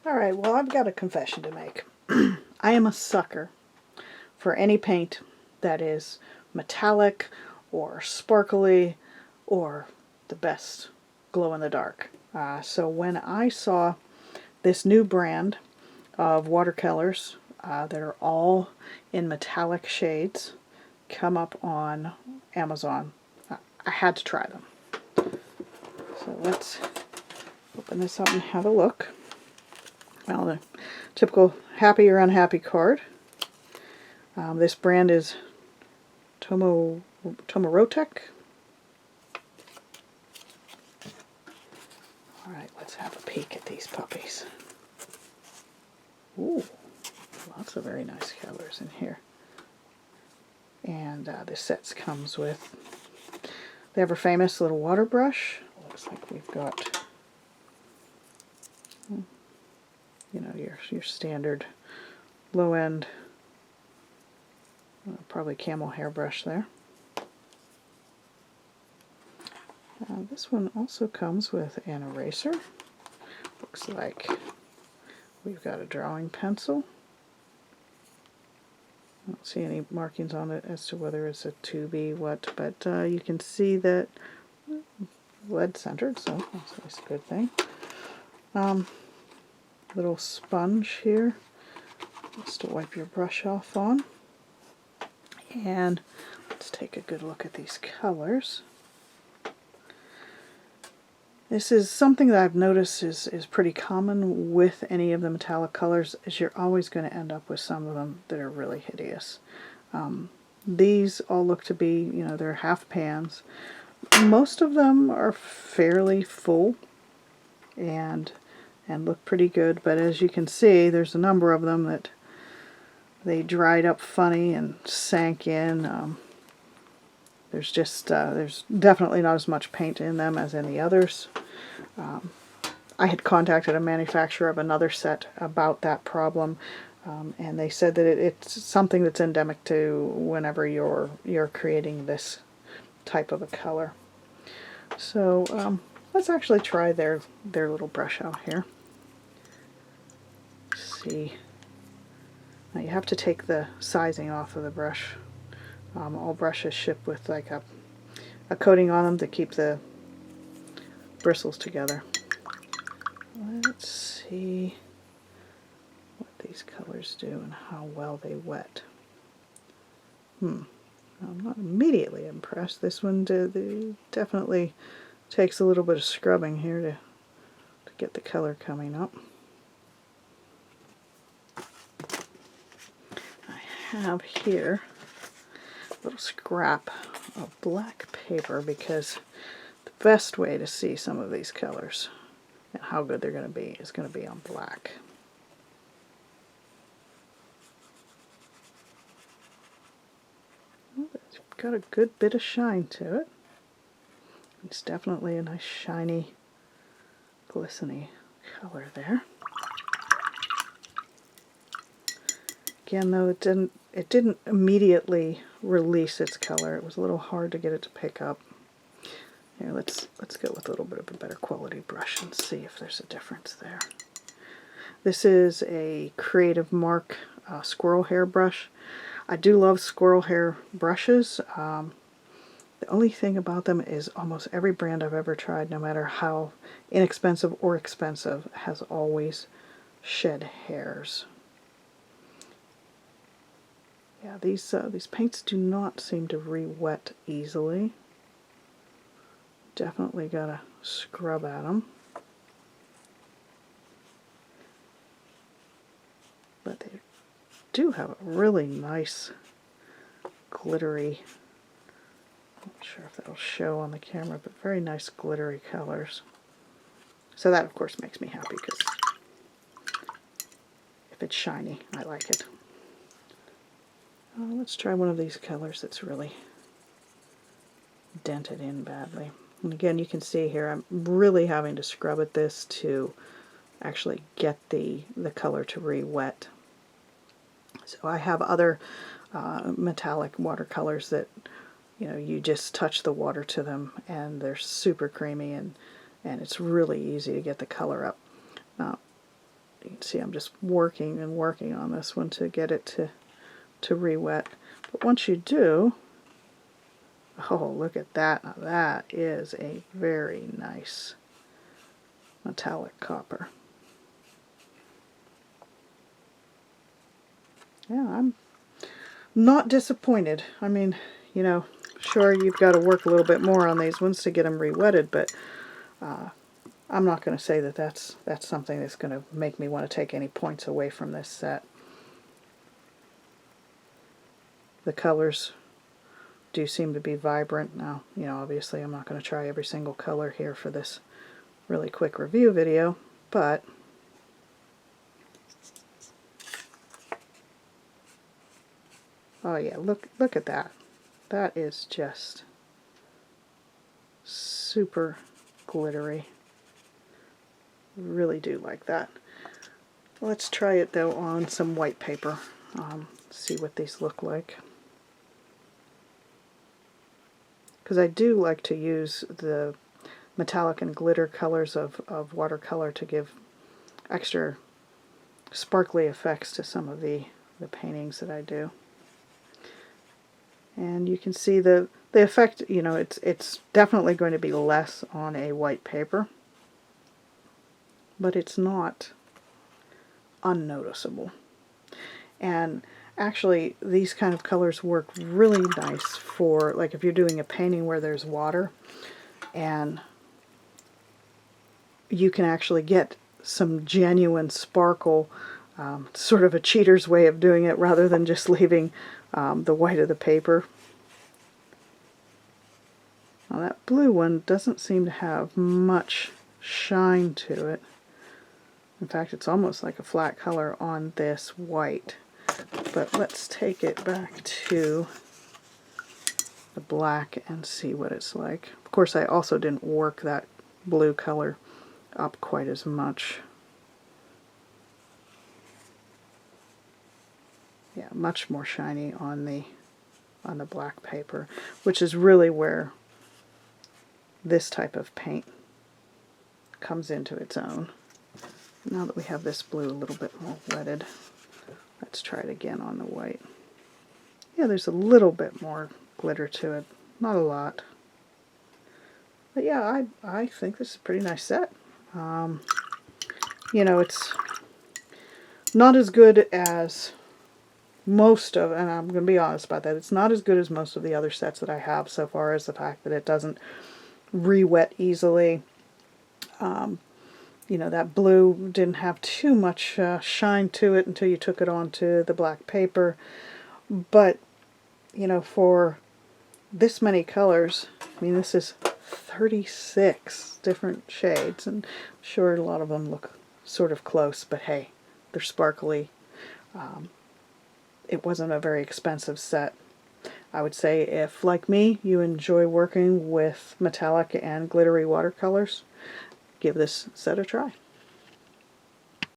Alright, well, I've got a confession to make. I am a sucker for any paint that is metallic or sparkly or the best glow in the dark. So when I saw this new brand of watercolors that are all in metallic shades come up on Amazon, I had to try them. So let's open this up and have a look. Well, the typical happy or unhappy card. This brand is Tomorotec. Alright, let's have a peek at these puppies. Ooh, lots of very nice colors in here. And this set comes with the ever famous little water brush. Looks like we've got, you know, your standard low end, probably camel hairbrush there. This one also comes with an eraser. Looks like we've got a drawing pencil. I don't see any markings on it as to whether it's a 2B what, but you can see that lead centered, so that's a good thing. Little sponge here just to wipe your brush off on. And let's take a good look at these colors. This is something that I've noticed is pretty common with any of the metallic colors, is you're always going to end up with some of them that are really hideous. These all look to be, you know, they're half pans. Most of them are fairly full and look pretty good, but as you can see, there's a number of them that they dried up funny and sank in. There's just there's definitely not as much paint in them as in the others. I had contacted a manufacturer of another set about that problem, and they said that it's something that's endemic to whenever you're creating this type of a color. So let's actually try their little brush out here. See, now you have to take the sizing off of the brush. All brushes ship with like a coating on them to keep the bristles together. Let's see what these colors do and how well they wet. I'm not immediately impressed. This one definitely takes a little bit of scrubbing here to get the color coming up. I have here a little scrap of black paper because the best way to see some of these colors and how good they're going to be is going to be on black. Well, it's got a good bit of shine to it. It's definitely a nice shiny, glistening color there. Again, though, it didn't immediately release its color. It was a little hard to get it to pick up. Here, let's go with a little bit of a better quality brush and see if there's a difference there. This is a Creative Mark squirrel hair brush. I do love squirrel hair brushes. The only thing about them is almost every brand I've ever tried, no matter how inexpensive or expensive, has always shed hairs. Yeah, these paints do not seem to re-wet easily. Definitely gotta scrub at them. But they do have a really nice glittery, I'm not sure if that'll show on the camera, but very nice glittery colors. So that of course makes me happy because if it's shiny, I like it. Let's try one of these colors that's really dented in badly. And again, you can see here I'm really having to scrub at this to actually get the color to re-wet. So I have other metallic watercolors that, you know, you just touch the water to them and they're super creamy and it's really easy to get the color up. You can see I'm just working and working on this one to get it to re-wet. But once you do, oh, look at that. Now that is a very nice metallic copper. Yeah, I'm not disappointed. I mean, you know, sure, you've got to work a little bit more on these ones to get them re-wetted, but I'm not going to say that that's something that's going to make me want to take any points away from this set. The colors do seem to be vibrant. Now, you know, obviously I'm not going to try every single color here for this really quick review video, but oh yeah, look at that. That is just super glittery. Really do like that. Let's try it though on some white paper. See what these look like. Because I do like to use the metallic and glitter colors of watercolor to give extra sparkly effects to some of the paintings that I do. And you can see the effect, you know, it's definitely going to be less on a white paper, but it's not unnoticeable. And actually, these kind of colors work really nice for, like, if you're doing a painting where there's water, and you can actually get some genuine sparkle, sort of a cheater's way of doing it, rather than just leaving the white of the paper. Now that blue one doesn't seem to have much shine to it. In fact, it's almost like a flat color on this white. But let's take it back to the black and see what it's like. Of course, I also didn't work that blue color up quite as much. Yeah, much more shiny on the black paper, which is really where this type of paint comes into its own. Now that we have this blue a little bit more wetted, let's try it again on the white. Yeah, there's a little bit more glitter to it. Not a lot. But yeah, I think this is a pretty nice set. You know, it's not as good as most of, and I'm going to be honest about that, it's not as good as most of the other sets that I have so far, as the fact that it doesn't re-wet easily. You know, that blue didn't have too much shine to it until you took it onto the black paper. But, you know, for this many colors, I mean, this is 36 different shades, and I'm sure a lot of them look sort of close, but hey, they're sparkly. It wasn't a very expensive set. I would say if, like me, you enjoy working with metallic and glittery watercolors, give this set a try.